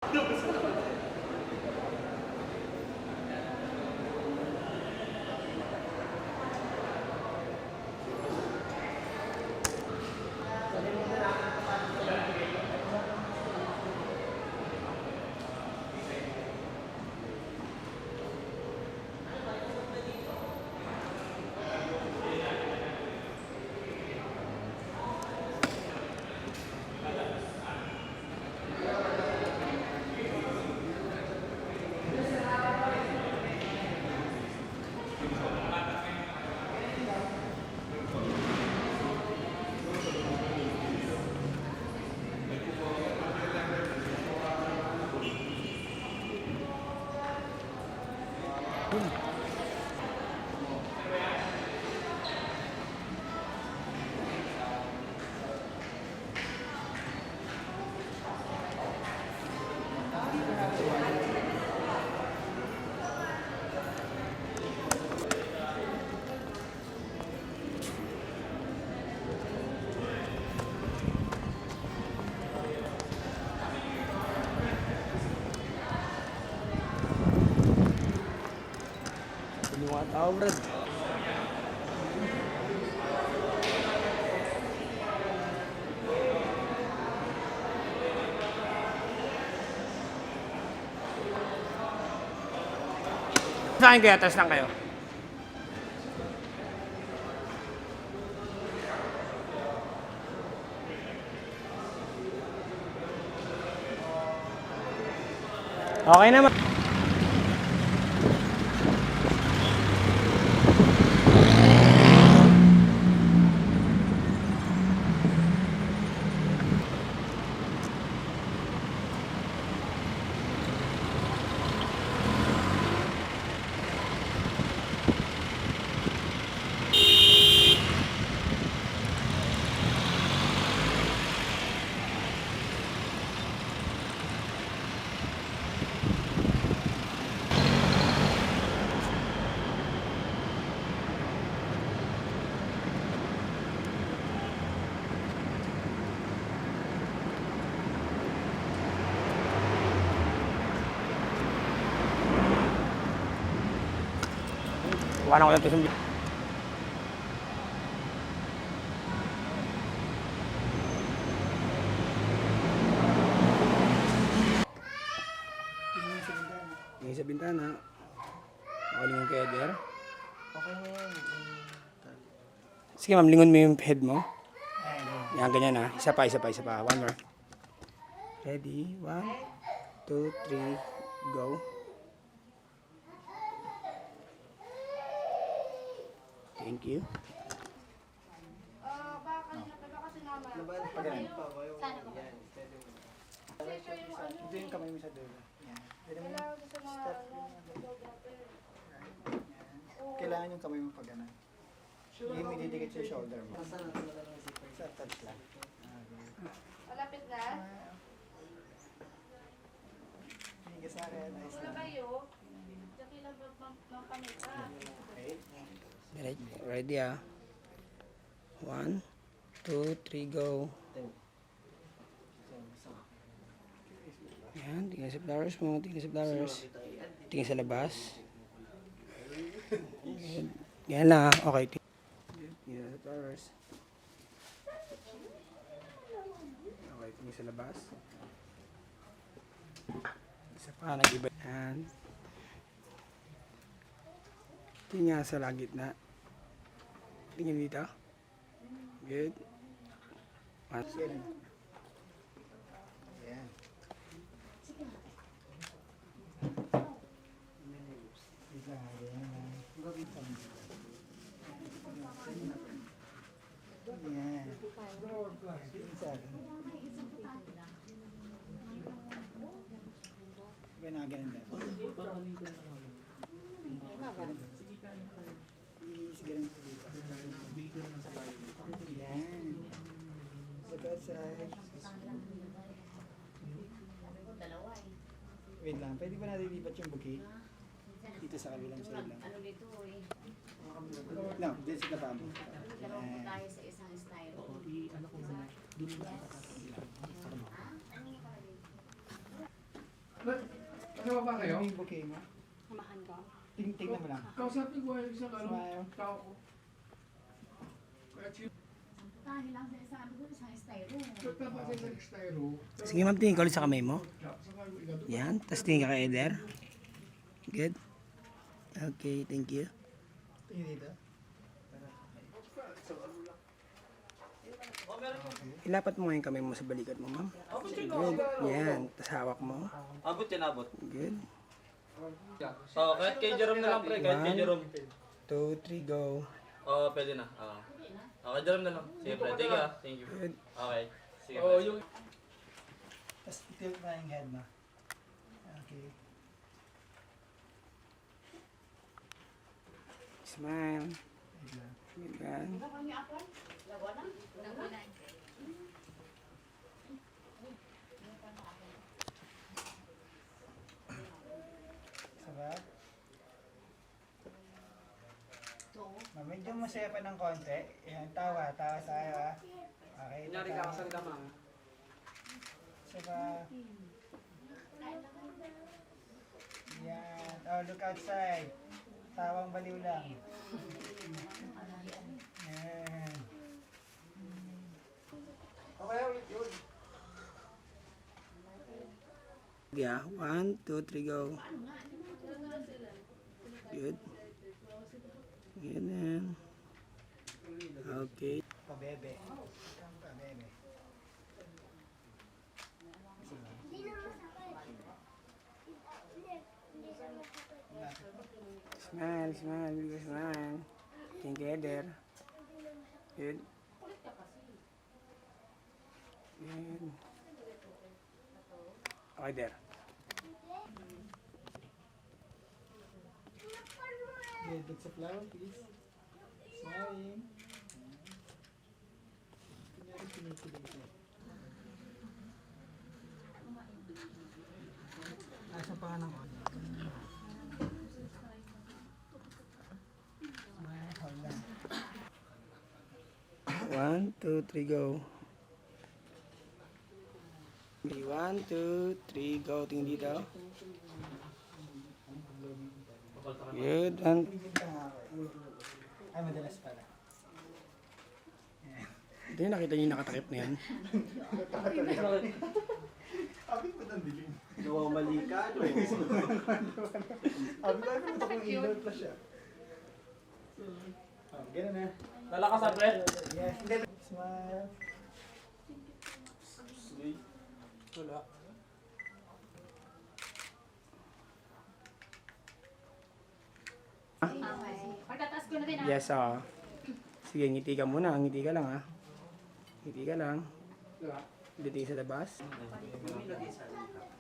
Mga tao, Brad. Saan kayo? Atras lang kayo. Okay naman. Wala ko lang ito sa... Tingin sa bintana. Makalingon kay Edgar. Okay na yan. Sige ma'am, lingon mo yung head mo. Yan, ganyan ha. Isa pa. One more. Ready? 1, 2, 3, go. Thank you. Ito yung kamay mo sa dulo. Yan. Kailangan yung kamay mo pag gano'n. Hindi mo ididikit sa shoulder mo. Sa touch lang. Malapit na? Hindi ka sa akin. Nice Wala lang. kayo? Diyan lang mampamita. Okay. Ready ah. 1, 2, 3, go. Yan, tingnan sa flowers mo. Tingnan sa labas. Yan lang ah. Okay. Tingnan sa flowers. Okay, tingnan sa labas. Isa pa, nag-iba. Yan. Tingnan sa gitna. Tingnan dito. Good. Yan. Yan. Ganun din. Yan. Wait lang, pwede ba natin lipat yung bouquet? Dito sa kabilang side lang. Ano dito eh. No, dito sa tabi. Dalawa po tayo sa isang style. Ano ko muna? Yes. Kasama ba kayo? Yung bouquet mo. Samahan ko. Tingnan mo lang. Kausapin ko yung isang Smile. tao ko. Kaya Dahil lang sa isang styro. dapat sa isang styro. Sige ma'am, tingin ka ulit sa kamay mo. Saka yung igado. Yan, tapos tingin ka kay Eder. Good. Okay, thank you. Tingin dito. Ilapat mo ngayon kamay mo sa balikat mo, ma'am. Good. Yan, tapos hawak mo. Abot yan, abot. Good. Oo, kahit kay Jerome na lang, pre. Kahit kay Jerome. 2, 3, go. Oo, pwede na. Oo. Okay, Jerome na lang. Sige, pre. Thank you, ah. Thank you. Good. Okay. Sige, Oo, pre. yung Tapos tilt na yung head mo. Okay. Smile. Wait lang. Good yan. Sarap. Medyo masaya pa ng konti. Yan, tawa tayo ah. Okay, Kunyari ka, kasali ka, ma'am. Sarap. Yan. Oh, look outside. Tawang baliw lang. Yan. Yeah, 1, 2, 3, go. Good. Ganyan. Okay. Pabebe. Pabebe. Smile, smile, bigla smile. Thank you, Eder. Good. Good. Okay, there. Good. Look sa flower, please. Smiling. Kunyari, kinikilig siya. Asa pa ka ng Smile, hold lang. 1, 2, 3, go. 1, 2, 3, go. Tingin dito. Good. And Ay, madalas pala. ito yung nakita niyo yung nakatakip na yan. Abi ko nang dilim. Mali ka, no? Abi ko ano mo kung indoor pa siya. Oh, ganun na. Lalakas, ah, pre. Yes. Smile. Wala. Okay. Pagkataas ko na rin Yes, sige, ngiti ka muna. Ngiti ka lang, ha. Ngiti ka lang. Ngiti sa labas.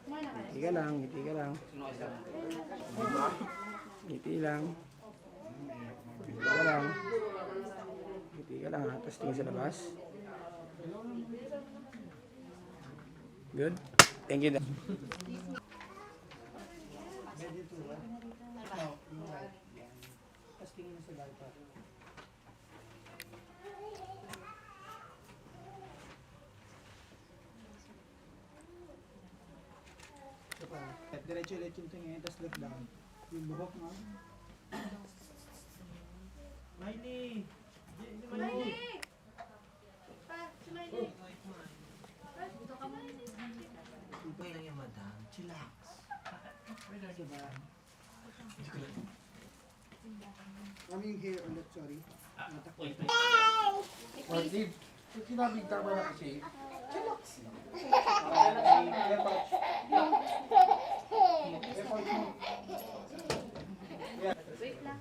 Ngiti ka lang, ngiti ka lang. Ngiti lang. Ngiti ka lang. Ngiti ka lang, ha. Tapos tingin sa labas. Good. Thank you. Ready to what? No, yung right. Yan. Tapos tingin mo sa diaper. Ito pa. Diretso-diretso yung tingin, tapos look down. Yung buhok mo. Miley! Smiley! Pa, smiley. Okay lang yan, madam. Chillax. Diba? Coming here ulit, sorry. Martin, kung sinabing tama na kasi, Wait lang.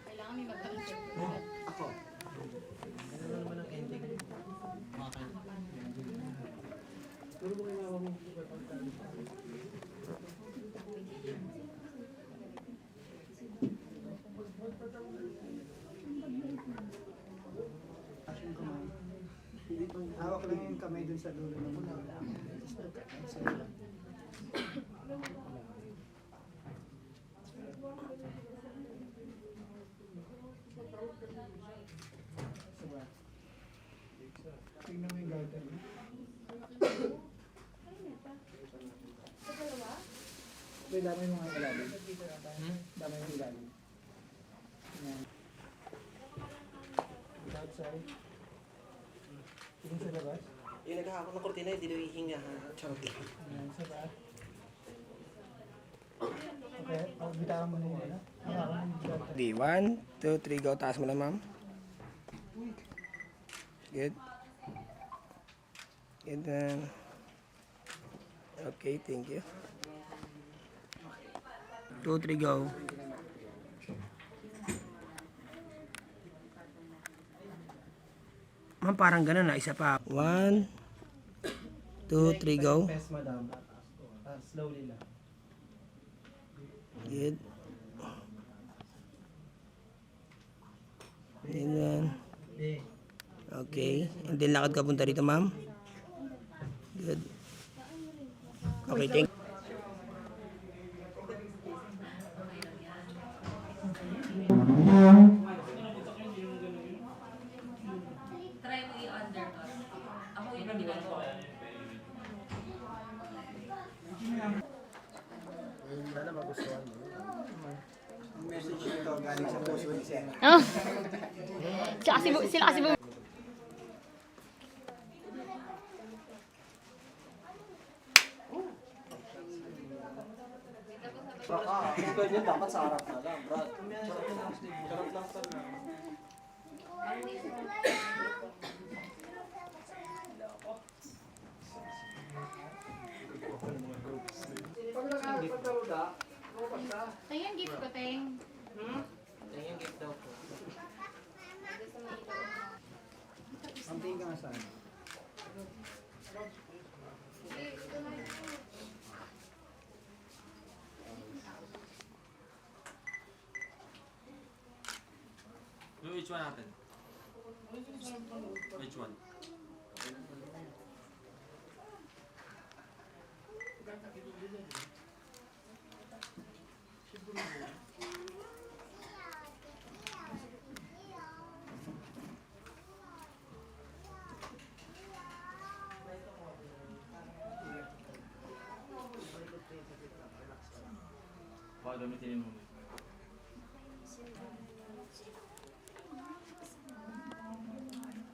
Kailangan may magkaroon. Ako. Ano naman ang ending? Okay. Action ko man. Hawak lang yung kamay dun sa dulo ng mga. Tingnan mo yung garter. May damay mo nga ilalim. Damay mo ilalim. Yan. Outside. Tingin sa labas. Yung naghahakot ng kortina, hindi daw hihinga. Charot lang. Yan, sa taas. Okay, bitawan mo na yun. Ano? Hawakan mo yung garter. Ready, 1, 2, 3, go. Taas mo na, ma'am. Good. Good. Okay, thank you. 2, 3, go. Ma'am, parang ganun na. Isa pa. 1, 2, 3, go. Press, madam. Slowly lang. Good. Ganyan. Okay. And then lakad ka punta rito, ma'am. Good. Okay, thank you. Try mo i-undercut. Ako yung ginagawa. Sana magustuhan mo. Ang message nito galing sa puso ni Sen. Sila kasi Kung ganyan, dapat sa harap na lang, Brad. Charot lang sa Ayan, gift ko, Teng. yung gift daw po. Ang tingin ka nga saan? Which one natin? Which one? Baka gamitin mo.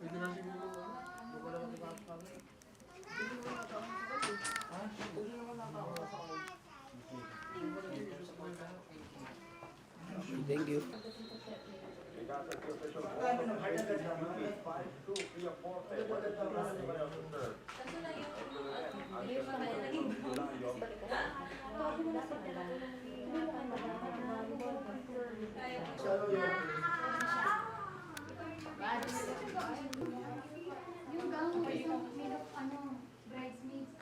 Pwede na siguro. Huwag ko lang mag-ipapag. Thank you. Yung gown mo, yung made of, bridesmaids.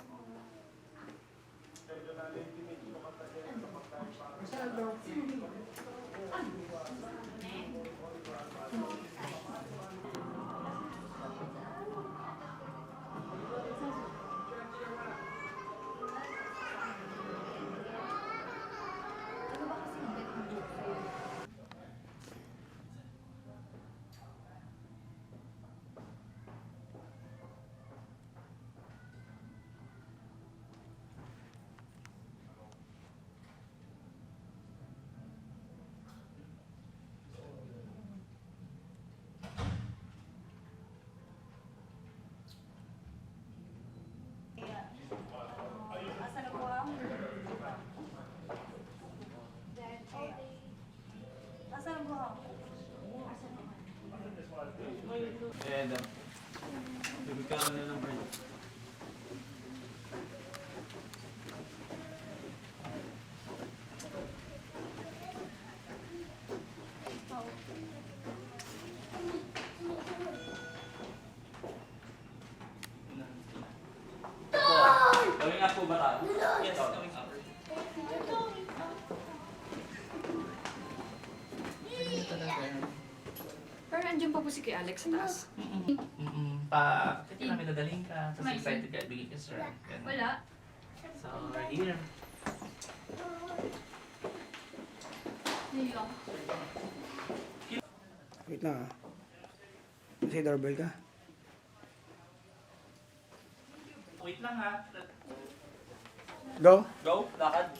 And, bibigyan na ng break. Going up po ba tayo? Yes, coming up. Pero andyan pa po si kay Alex sa taas. Mm-mm. Kasi namin nadaling ka, tapos excited ka, bigay ka sir. Ganun. Wala. So, we're here. Nilo. Wait na ah. Kasi doorbell ka. Wait lang ha. Go. Go, lakad.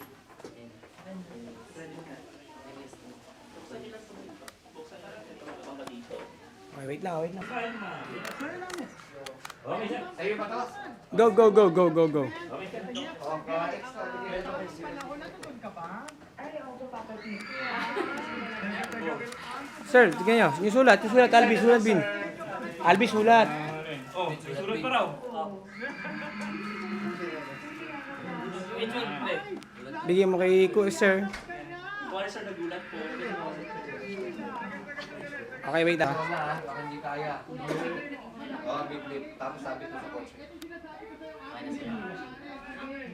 Okay, wait lang, wait lang. Sa'yo ba to? Go, go, go, go, go, go. Sir, tignan nyo. Yung sulat, Albi, sulat, Bin. Albi, sulat. Oh, susunod pa raw. Wait, wait. Bigyan mo kay sir. Kuwari sir, nagulat po. Okay, wait ah. Ikaw na ha, baka hindi kaya. Oo, bip-bip. Tapos sabi ko sa kotse.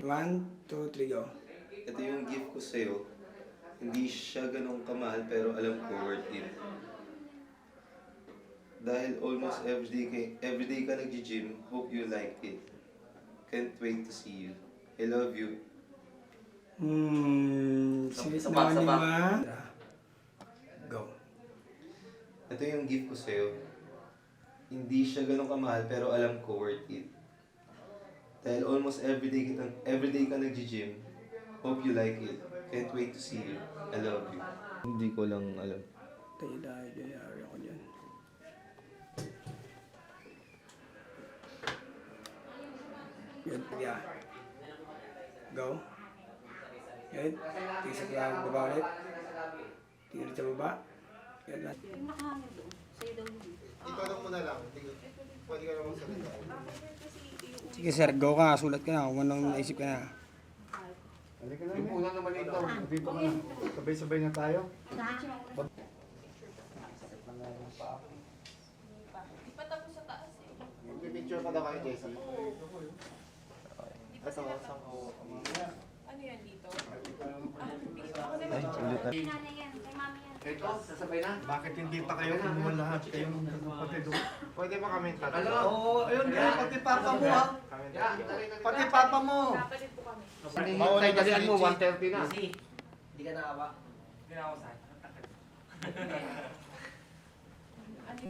1, 2, 3, go. Ito yung gift ko sa'yo. Hindi siya ganun kamahal pero alam ko worth it. Dahil almost everyday ka nag-gym, hope you like it. Can't wait to see you. I love you. Sweet Sapak, naman sapak. yung Go. Ito yung gift ko sa'yo. Hindi siya ganun kamahal pero alam ko worth it. Dahil almost everyday ka nag-gym, hope you like it. Can't wait to see you. I love you. Hindi ko lang alam. Tayo dahil yari ako dyan. Good, yeah. Go. Good. Tingin sa kaya baba ulit. Tingin ulit sa baba. Good lang. Yung nakahangin doon. Sa'yo daw yun. Itanong mo na lang. Pwede ka naman salita. Sige sir, go ka. Sulat ka na. Kung anong naisip ka na. Halika na. Yung una naman ito. Dito ka na. Sabay-sabay na tayo. Picture ka daw kayo, Jessie. Ito, saan ko? Ano yan dito? Nanay yan, kay mami yan. Ito, sasabay na. Bakit hindi pa kayo kumuha lahat kayong kapatid? Pwede ba kami tatlo? Ano? Oo, ayun, pati papa mo ha. Kami Yan, tatlo. Pati papa mo. Kapalit po kami. Mauna na si Dalian mo, Richie. 1:30 na. Hindi ka naawa. Hindi na ako sa'yo.